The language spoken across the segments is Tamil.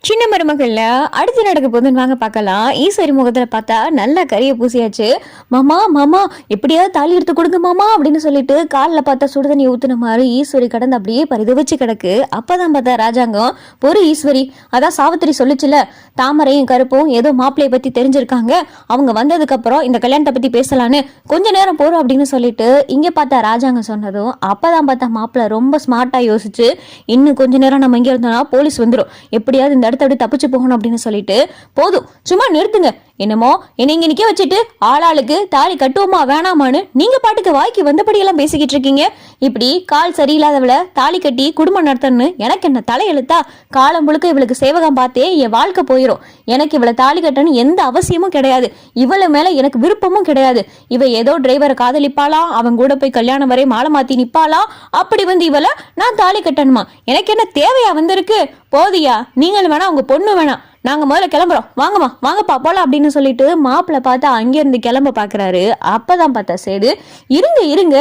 சின்ன மருமகள்ல அடுத்து நடக்க போதுன்னு வாங்க பார்க்கலாம். ஈஸ்வரி முகத்துல பார்த்தா நல்லா கரிய பூசியாச்சு. மாமா மாமா எப்படியாவது தாலி எடுத்து கொடுங்க மாமா அப்படின்னு சொல்லிட்டு காலில் பார்த்தா சுடுதண்ணி ஊத்துன மாதிரி ஈஸ்வரி கடந்து அப்படியே பரிதவிச்சு கிடக்கு. அப்பதான் பார்த்தா ராஜாங்கம் பொறு ஈஸ்வரி, அதான் சாவித்திரி சொல்லிச்சுல, தாமரையும் கருப்பும் ஏதோ மாப்பிள்ளைய பத்தி தெரிஞ்சிருக்காங்க, அவங்க வந்ததுக்கு அப்புறம் இந்த கல்யாணத்தை பத்தி பேசலான்னு கொஞ்ச நேரம் போறோம் அப்படின்னு சொல்லிட்டு இங்க பார்த்தா ராஜாங்கம் சொன்னதும் அப்பதான் பார்த்தா மாப்பிள்ளை ரொம்ப ஸ்மார்ட்டா யோசிச்சு, இன்னும் கொஞ்ச நேரம் நம்ம இங்க இருந்தோம்னா போலீஸ் வந்துடும், எப்படியாவது இந்த அடுத்தபடி தப்பிச்சு போகணும் அப்படின்னு சொல்லிட்டு, போதும் சும்மா நிறுத்துங்க, என்னமோ என்னை இங்க நிக்க வச்சுட்டு ஆளாளுக்கு தாலி கட்டுவோமா வேணாமான்னு நீங்க பாட்டுக்கு வாய்க்கு வந்தபடியெல்லாம் பேசிக்கிட்டு இருக்கீங்க. இப்படி கால் சரியில்லாதவளை தாலி கட்டி குடும்பம் நடத்தணும்னு எனக்கு என்ன தலையெழுத்தா? காலம் முழுக்க இவளுக்கு சேவகம் பார்த்தே என் வாழ்க்கை போயிடும். எனக்கு இவளை தாலி கட்டணும் எந்த அவசியமும் கிடையாது, இவளை மேல எனக்கு விருப்பமும் கிடையாது. இவ ஏதோ டிரைவரை காதலிப்பாளா, அவன் கூட போய் கல்யாணம் வரை மாலை மாத்தி நிப்பாளா, அப்படி வந்து இவளை நான் தாலி கட்டணுமா? எனக்கு என்ன தேவையா வந்திருக்கு? போதியா, நீங்களும் வேணா உங்க பொண்ணு வேணாம், நாங்க முதல்ல கிளம்புறோம், வாங்கம்மா வாங்கப்பா போலாம் அப்படின்னு சொல்லிட்டு மாப்பிள்ளை பார்த்தா அங்கிருந்து கிளம்ப பாக்குறாரு. அப்பதான் பார்த்தா சேது, இருங்க இருங்க,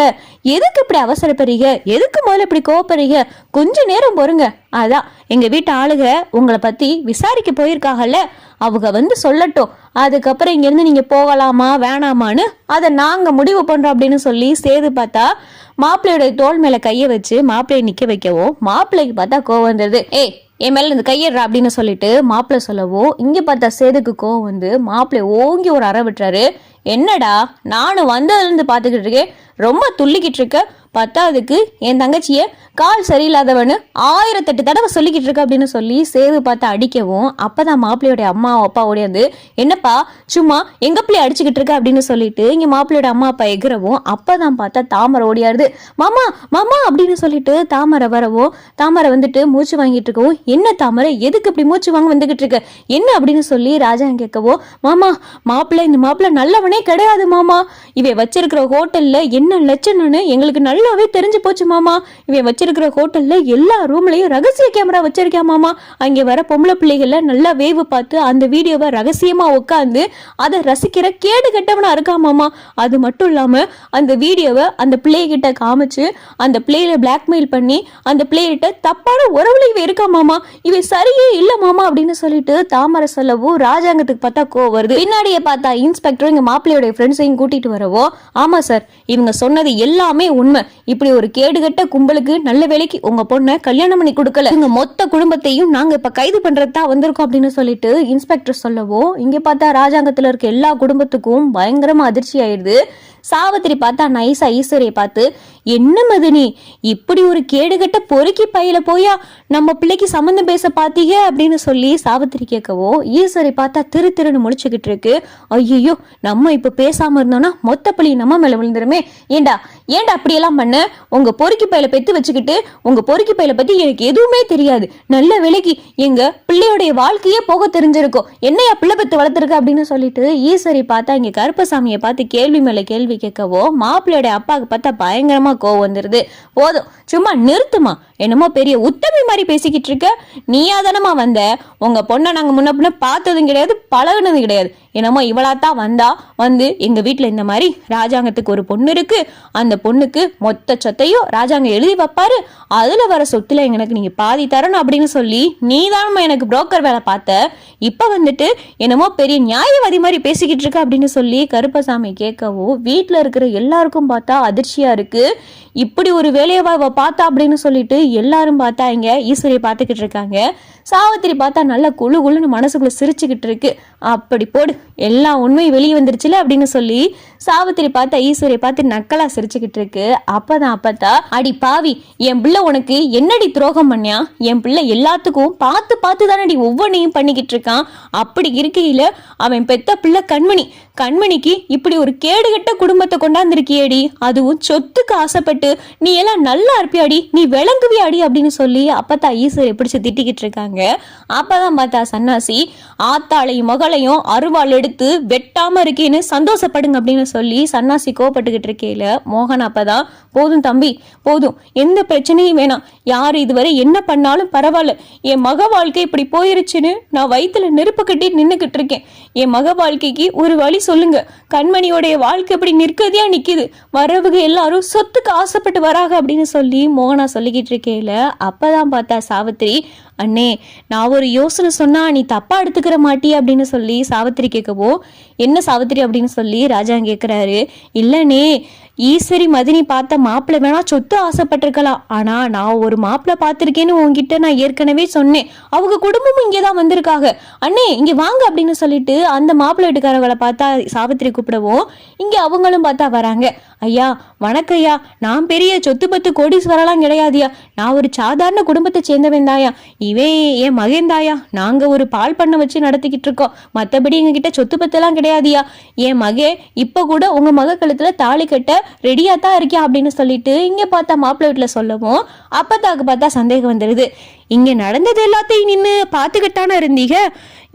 எதுக்கு இப்படி அவசரப்படுறீங்க, எதுக்கு முதல்ல இப்படி கோவப்படுறீங்க, கொஞ்ச நேரம் பொறுங்க. அதான் எங்க வீட்டு ஆளுக உங்களை பத்தி விசாரிக்க போயிருக்காங்கல்ல, அவங்க வந்து சொல்லட்டும், அதுக்கப்புறம் இங்க இருந்து நீங்க போகலாமா வேணாமான்னு அதை நாங்க முடிவு பண்றோம் அப்படின்னு சொல்லி சேது பார்த்தா மாப்பிள்ளையோட தோல் மேல கைய வச்சு மாப்பிள்ளைய நிக்க வைக்கவும் மாப்பிள்ளைக்கு பார்த்தா கோவம் வந்துருது. ஏய் என் மேல இந்த கையிடுறா அப்படின்னு சொல்லிட்டு மாப்பிள்ளை சொல்லவும் இங்க பார்த்தா சேதுக்கு கோவம் வந்து மாப்பிள்ளை ஓங்கி ஒரு அறை விட்டுறாரு. என்னடா நானும் வந்ததுல இருந்து பாத்துக்கிட்டு இருக்கேன், ரொம்ப துள்ளிக்கிட்டு இருக்க, பத்தாவதுக்கு என் தங்கச்சிய கால் சரியில்லாதவனு 1008 தடவை சொல்லிக்கிட்டு இருக்க அப்படின்னு சொல்லி சேது பார்த்து அடிக்கவும் அப்பதான் மாப்பிள்ளையோட அம்மா அப்பா ஓடியாந்து, என்னப்பா சும்மா எங்க பிள்ளை அடிச்சுக்கிட்டு இருக்க அப்படின்னு சொல்லிட்டு இங்க மாப்பிள்ளையோட அம்மா அப்பா எகிறவும் அப்பதான் பார்த்தா தாமரை ஓடியாருது. மாமா மாமா அப்படின்னு சொல்லிட்டு தாமரை வரவும் தாமரை வந்துட்டு மூச்சு வாங்கிட்டு இருக்கவும், என்ன தாமரை எதுக்கு இப்படி மூச்சு வாங்க வந்துகிட்டு இருக்க என்ன அப்படின்னு சொல்லி ராஜா கேட்கவும், மாமா மாப்பிள்ளை இந்த மாப்பிள்ளை நல்லவனே கிடையாது மாமா, இவன் வச்சிருக்கிற ஹோட்டல்ல என்ன லட்சணம்னு எங்களுக்கு நல்லாவே தெரிஞ்சு போச்சு மாமா, இவன் வச்சிருக்கிற ஹோட்டல்ல எல்லா ரூம்லயும் ரகசிய கேமரா வச்சிருக்கா மாமா, அங்கே வர பொம்பளை பிள்ளைகள நல்லா வேவு பார்த்து அந்த வீடியோவை ரகசியமா உட்காந்து அதை ரசிக்கிற கேடு கெட்டவனா இருக்கா மாமா, அது மட்டும் இல்லாம அந்த வீடியோவை அந்த பிள்ளைகிட்ட காமிச்சு அந்த பிள்ளையில பிளாக்மெயில் பண்ணி அந்த பிள்ளைகிட்ட தப்பான உறவுல இவ இருக்கா மாமா, இவன் சரியே இல்ல மாமா அப்படின்னு சொல்லிட்டு தாமரை சொல்லவும் ராஜாங்கத்துக்கு பார்த்தா கோவம் வருது. பின்னாடியே பார்த்தா இன்ஸ்பெக்டர் இங்க மாப்பிள்ளையோட ஃப்ரெண்ட்ஸையும் கூட்டிட்டு வரவோ, ஆமா சார் இவங்க சொன்னது எல்லாமே உண்மை, இப்படி ஒரு கேடுகட்ட கும்பலுக்கு நல்ல வேலைக்கு உங்க பொண்ணை கல்யாணம் பண்ணி கொடுக்கல, இவங்க மொத்த குடும்பத்தையும் நாங்க இப்ப கைது பண்றதா வந்திருக்கோம் அப்படின்னு சொல்லிட்டு இன்ஸ்பெக்டர் சொல்லவோ இங்க பார்த்தா ராஜாங்கத்துல இருக்க எல்லா குடும்பத்துக்கும் பயங்கரமா அதிர்ச்சி ஆயிடுது. சாவித்திரி பார்த்தா நைஸா ஈஸ்வரியை பார்த்து, என்ன மதினி இப்படி ஒரு கேடுகட்ட பொறுக்கி பையில போயா நம்ம பிள்ளைக்கு சம்மந்தம் பேச பாத்தீங்க அப்படின்னு சொல்லி சாவித்திரி கேட்கவோ ஈஸ்வரி பார்த்தா திரு திருன்னு முடிச்சுக்கிட்டு இருக்கு. ஐயோ நம்ம இப்ப பேசாம இருந்தோம்னா மொத்த பழி நம்ம மேல விழுந்துருமே, ஏண்டா ஏண்டா அப்படியெல்லாம் பண்ண, உங்க பொறுக்கி பையில பெத்து வச்சுக்கிட்டு உங்க பொறுக்கி பையில பத்தி எனக்கு எதுவுமே தெரியாது, நல்ல வேலைக்கு எங்க பிள்ளையோடைய வாழ்க்கையே போக தெரிஞ்சிருக்கும், என்னையா பிள்ளை பெத்து வளர்த்துருக்க அப்படின்னு சொல்லிட்டு ஈஸ்வரி பார்த்தா இங்க கருப்பசாமியை பார்த்து கேள்வி மேல கேள்வி கேட்கவோ மாப்பிள்ளையோட அப்பாவுக்கு பார்த்தா பயங்கரமா கோவம் வந்துருது. போதும் சும்மா நிறுத்துமா, என்னமோ பெரிய உத்தமி மாதிரி பேசிக்கிட்டு இருக்க, நீயா தானமா வந்த, உங்க பொண்ணை நாங்க முன்ன பின்ன பார்த்ததும் கிடையாது பழகுனதும் கிடையாது, என்னமோ இவளாத்தான் வந்தா வந்து எங்க வீட்டுல இந்த மாதிரி ராஜாங்கத்துக்கு ஒரு பொண்ணு இருக்கு, அந்த பொண்ணுக்கு மொத்த சொத்தையும் ராஜாங்க எழுதி வைப்பாரு, அதுல வர சொத்துல எனக்கு நீங்க பாதி தரணும் அப்படின்னு சொல்லி நீதானமா எனக்கு புரோக்கர் வேலை பார்த்த, இப்ப வந்துட்டு என்னமோ பெரிய நியாயவாதி மாதிரி பேசிக்கிட்டு இருக்க அப்படின்னு சொல்லி கருப்பசாமி கேட்கவும் வீட்டுல இருக்கிற எல்லாருக்கும் பார்த்தா அதிர்ச்சியா இருக்கு. இப்படி ஒரு வேலையவா பார்த்தா அப்படின்னு சொல்லிட்டு எல்லாரும் பார்த்தா இங்க ஈஸ்வரியை பார்த்துக்கிட்டு இருக்காங்க. சாவித்திரி பார்த்தா நல்லா குழு குழுன்னு மனசுக்குள்ள சிரிச்சுக்கிட்டு இருக்கு. அப்படி போடு எல்லா உண்மையும் வெளியே வந்துருச்சுல அப்படின்னு சொல்லி சாவித்திரி பார்த்தா ஈஸ்வரியை பார்த்து நக்கலா சிரிச்சுக்கிட்டு இருக்கு. அப்பதான் அடி பாவி, என் பிள்ளை உனக்கு என்னடி துரோகம் பண்ணியா, என் பிள்ளை எல்லாத்துக்கும் பார்த்து பார்த்து தானடி ஒவ்வொன்றையும் பண்ணிக்கிட்டு இருக்கான், அப்படி இருக்கையில அவன் பெத்த பிள்ளை கண்மணிக்கு இப்படி ஒரு கேடுகட்ட குடும்பத்தை கொண்டாந்துருக்கியடி, அதுவும் சொத்துக்கு ஆசைப்பட்டு நீ எல்லாம் நல்லா இருப்பியாடி, நீ விளங்குவியாடி அப்படின்னு சொல்லி அப்பதான் ஈஸ்வரியை பிடிச்சு திட்டிக்கிட்டு இருக்காங்க. அப்பதான் பார்த்தா சன்னாசி, ஆத்தாளையும் மகளையும் அருவாள் எடுத்து வெட்டாம இருக்கேன்னு சந்தோஷப்படுங்க அப்படின்னு சொல்லி சன்னாசி கோபப்பட்டுக்கிட்டு இருக்கையில மோகன் அப்பதான், போதும் தம்பி போதும், எந்த பிரச்சனையும் வேணாம், யாரு இதுவரை என்ன பண்ணாலும் பரவாயில்ல, என் மக வாழ்க்கை இப்படி போயிருச்சுன்னு நான் வயிற்றுல நெருப்பு கட்டி நின்னுக்கிட்டு இருக்கேன், என் மக வாழ்க்கைக்கு ஒரு வழி சொல்லுங்க, கண்மணியோடைய வாழ்க்கை இப்படி நிற்கதியா நிக்குது, வரவுக எல்லாரும் சொத்துக்கு ஆசைப்பட்டு வராங்க அப்படின்னு சொல்லி மோகனா சொல்லிக்கிட்டு இருக்கையில அப்பதான் பார்த்தா சாவித்திரி, அண்ணே நான் ஒரு யோசனை சொன்னா நீ தப்பா எடுத்துக்கிற மாட்டியே அப்படின்னு சொல்லி சாவித்திரி கேட்கவும், என்ன சாவித்திரி அப்படின்னு சொல்லி ராஜாங்க கேட்குறாரு. இல்லனே, ஈஸ்வரி மதினி பார்த்த மாப்பிள்ளை வேணா சொத்து ஆசைப்பட்டிருக்கலாம், ஆனா நான் ஒரு மாப்பிள்ளை பார்த்திருக்கேன்னு உங்ககிட்ட நான் ஏற்கனவே சொன்னேன். அவங்க குடும்பமும் இங்கேதான் வந்திருக்காங்க. அண்ணே இங்க வாங்க அப்படின்னு சொல்லிட்டு அந்த மாப்பிள்ளை வீட்டுக்காரங்களை பார்த்தா சாவித்திரி கூப்பிடவும் இங்க அவங்களும் பார்த்தா வராங்க. ஐயா வணக்கம் ஐயா, நான் பெரிய சொத்து பத்து கோடீஸ்வரெல்லாம் கிடையாதுயா, நான் ஒரு சாதாரண குடும்பத்தை சேர்ந்தவன் தாயா, இவன் என் மகன் தாயா, நாங்க ஒரு பால் பண்ண வச்சு நடத்திக்கிட்டு இருக்கோம், மற்றபடி எங்ககிட்ட சொத்து பத்தெல்லாம் கிடையாதுயா, என் மகன் இப்ப கூட உங்க மக கழுத்துல தாலி கட்ட ரெடியா தான் இருக்கியா அப்படின்னு சொல்லிட்டு இங்க பார்த்தா மாப்பிள்ளை வீட்டுல சொல்லவும் அப்பத்தாக்கு பார்த்தா சந்தேகம் வந்துடுது. இங்க நடந்தது எல்லாத்தையும் நின்று பார்த்துக்கிட்டான இருந்தீங்க,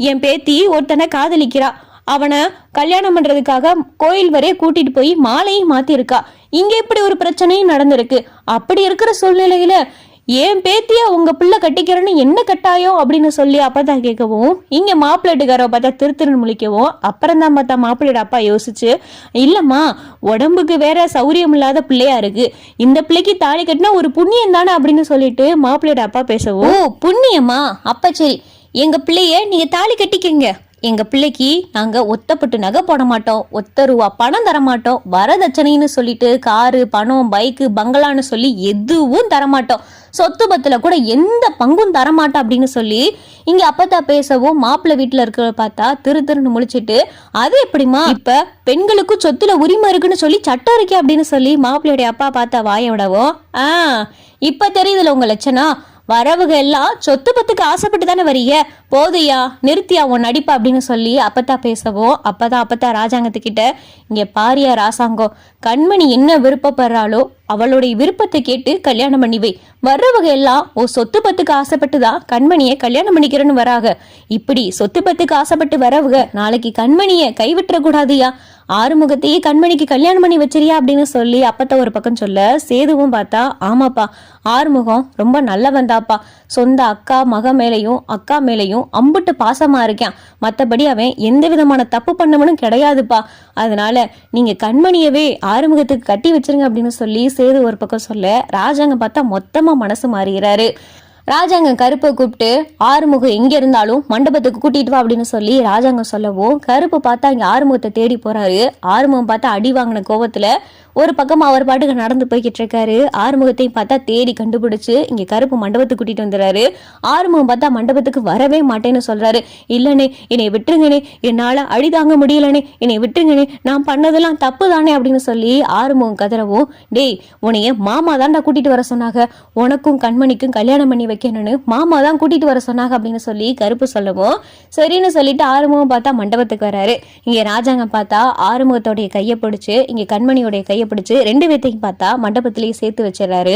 என் பேத்தி ஒருத்தனை காதலிக்கிறா, அவனை கல்யாணம் பண்றதுக்காக கோயில் வரைய கூட்டிட்டு போய் மாலையும் மாத்திருக்கா, இங்க இப்படி ஒரு பிரச்சனையும் நடந்திருக்கு, அப்படி இருக்கிற சூழ்நிலையில ஏன் பேத்திய உங்க பிள்ளை கட்டிக்கிறேன்னு என்ன கட்டாயம் அப்படின்னு சொல்லி அப்பதான் கேட்கவும் இங்க மாப்பிள்ளைட்டுக்கார பார்த்தா திருத்திருன்னு முழிக்கவும் அப்புறம் தான் பார்த்தா மாப்பிள்ளையோட அப்பா யோசிச்சு, இல்லம்மா உடம்புக்கு வேற சௌரியம் இல்லாத பிள்ளையா இருக்கு, இந்த பிள்ளைக்கு தாலி கட்டினா ஒரு புண்ணியம் தானே அப்படின்னு சொல்லிட்டு மாப்பிள்ளையோட அப்பா பேசவும், புண்ணியமா, அப்ப சரி எங்க பிள்ளைய நீங்க தாலி கட்டிக்கங்க, எங்க பிள்ளைக்கு நாங்க ஒத்தப்பட்டு நகை போட மாட்டோம், ஒத்த ரூபா பணம் தரமாட்டோம், வரதட்சணைன்னு சொல்லிட்டு காரு பணம் பைக்கு பங்களான்னு சொல்லி எதுவும் தரமாட்டோம், சொத்து பத்துல கூட எந்த பங்கும் தரமாட்டோம் அப்படின்னு சொல்லி இங்க அப்பத்தா பேசவும் மாப்பிள்ளை வீட்டுல இருக்கிற பார்த்தா திருன்னு முழிச்சிட்டு, அது எப்படிமா இப்ப பெண்களுக்கும் சொத்துல உரிமை இருக்குன்னு சொல்லி சட்டம் இருக்கே அப்படின்னு சொல்லி மாப்பிள்ளையோட அப்பா பார்த்தா வாய விடவும், இப்ப தெரியுதுல உங்க லட்சணம், வரவுக எல்லாம் சொத்து பத்துக்கு ஆசைப்பட்டு தானே வரீங்க, போதையா நிறுத்தியா உன் நடிப்பா அப்படின்னு சொல்லி அப்பத்தா பேசவும் அப்பதான் அப்பத்தா ராஜாங்கத்துக்கிட்ட, இங்க பாரியா ராசாங்கம், கண்மணி என்ன விருப்பப்படுறாளோ அவளுடைய விருப்பத்தை கேட்டு கல்யாணம் பண்ணி வை, வர்றவங்க எல்லாம் ஓ சொத்து பத்துக்கு ஆசைப்பட்டு தான் கண்மணியை கல்யாணம் பண்ணிக்கிறேன்னு வராங்க, இப்படி சொத்து பத்துக்கு ஆசைப்பட்டு வரவுக நாளைக்கு கண்மணியை கைவிட்டுற கூடாதுயா, ஆறுமுகத்தையே கண்மணிக்கு கல்யாணம் பண்ணி வச்சிரியா அப்படின்னு சொல்லி அப்பத்த ஒரு பக்கம் சொல்ல, சேதுவும் பார்த்தா ஆமாப்பா ஆறுமுகம் ரொம்ப நல்லவன் தாப்பா, சொந்த அக்கா மக மேலையும் அக்கா மேலையும் அம்புட்டு பாசமா இருக்கான், மற்றபடி அவன் எந்த விதமான தப்பு பண்ணவனும் கிடையாதுப்பா, அதனால நீங்க கண்மணியவே ஆறுமுகத்துக்கு கட்டி வச்சிருங்க அப்படின்னு சொல்லி சேது ஒரு பக்கம் சொல்ல, ராஜாங்க பார்த்தா மொத்தமா மனசு மாறுகிறாரு. ராஜாங்கம் கருப்பை கூப்பிட்டு ஆறுமுகம் எங்க இருந்தாலும் மண்டபத்துக்கு கூட்டிட்டு வா அப்படின்னு சொல்லி ராஜாங்கம் சொல்லவும் கருப்பு பார்த்தா இங்க ஆறுமுகத்தை தேடி போறாரு. ஆறுமுகம் பார்த்தா அடி வாங்கின கோபத்துல ஒரு பக்கம் அவர் பாட்டுக்கு நடந்து போய்கிட்டு இருக்காரு. ஆறுமுகத்தையும் பார்த்தா தேடி கண்டுபிடிச்சு இங்க கருப்பு மண்டபத்துக்கு கூட்டிட்டு வந்துடுறாரு. ஆறுமுகம் பார்த்தா மண்டபத்துக்கு வரவே மாட்டேன்னு சொல்றாரு. இல்லனே என்னை விட்டுருங்கனே, என்னால அடி தாங்க முடியலனே, என்னை விட்டுருங்கனே, நான் பண்ணதெல்லாம் தப்பு தானே அப்படின்னு சொல்லி ஆறுமுகம் கதறவும், டேய் உன்னைய மாமா தான்டா கூட்டிட்டு வர சொன்னாங்க, உனக்கும் கண்மணிக்கும் கல்யாணம் பண்ணி வைக்கணும்னு மாமா தான் கூட்டிட்டு வர சொன்னாங்க அப்படின்னு சொல்லி கருப்பு சொல்லவும் சரின்னு சொல்லிட்டு ஆறுமுகம் பார்த்தா மண்டபத்துக்கு வராரு. இங்க ராஜாங்க பார்த்தா ஆறுமுகத்தோடைய கையை பிடிச்சு இங்க கண்மணியோடைய கையை பிடிச்சு ரெண்டு பேர்த்தையும் பார்த்தா மண்டபத்திலேயே சேர்த்து வச்சிடறாரு.